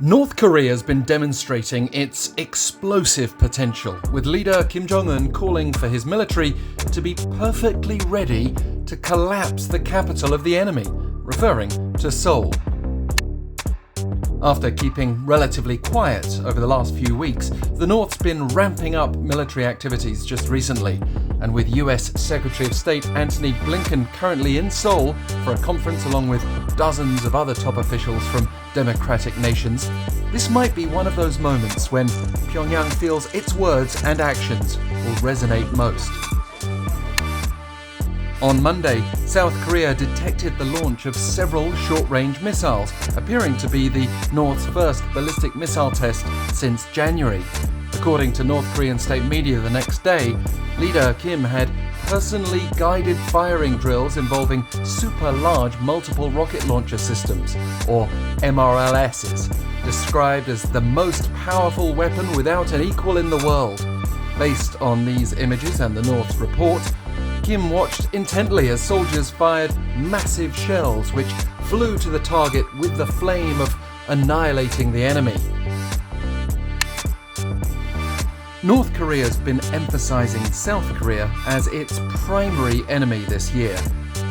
North Korea's been demonstrating its explosive potential, with leader Kim Jong-un calling for his military to be perfectly ready to collapse the capital of the enemy, referring to Seoul. After keeping relatively quiet over the last few weeks, the North's been ramping up military activities just recently, and with US Secretary of State Antony Blinken currently in Seoul for a conference along with dozens of other top officials from democratic nations, this might be one of those moments when Pyongyang feels its words and actions will resonate most. On Monday, South Korea detected the launch of several short-range missiles, appearing to be the North's first ballistic missile test since January. According to North Korean state media the next day, leader Kim had personally guided firing drills involving super-large multiple rocket launcher systems, or MRLSs, described as the most powerful weapon without an equal in the world. Based on these images and the North's report, Kim watched intently as soldiers fired massive shells which flew to the target with the flame of annihilating the enemy. North Korea's been emphasizing South Korea as its primary enemy this year.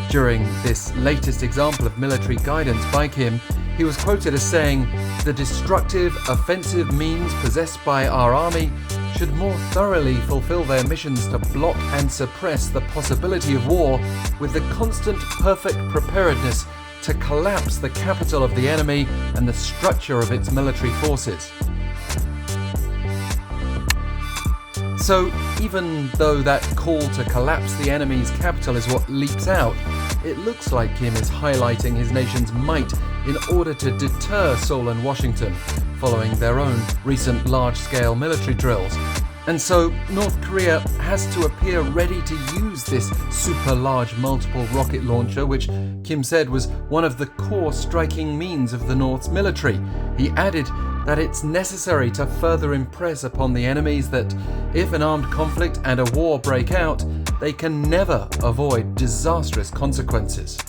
During this latest example of military guidance by Kim, he was quoted as saying, "The destructive, offensive means possessed by our army should more thoroughly fulfill their missions to block and suppress the possibility of war with the constant perfect preparedness to collapse the capital of the enemy and the structure of its military forces." So, even though that call to collapse the enemy's capital is what leaps out, it looks like Kim is highlighting his nation's might in order to deter Seoul and Washington, following their own recent large-scale military drills. And so, North Korea has to appear ready to use this super-large multiple rocket launcher, which Kim said was one of the core striking means of the North's military. He added that it's necessary to further impress upon the enemies that if an armed conflict and a war break out, they can never avoid disastrous consequences.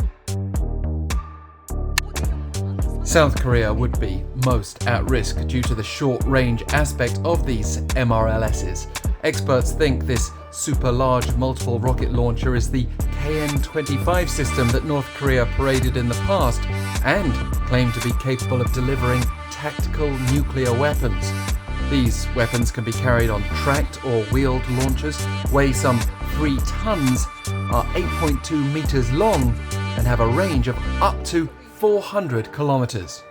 South Korea would be most at risk due to the short-range aspect of these MRLSs. Experts think this super-large multiple rocket launcher is the KN-25 system that North Korea paraded in the past and claimed to be capable of delivering tactical nuclear weapons. These weapons can be carried on tracked or wheeled launchers, weigh some 3 tons, are 8.2 meters long, and have a range of up to 400 kilometers.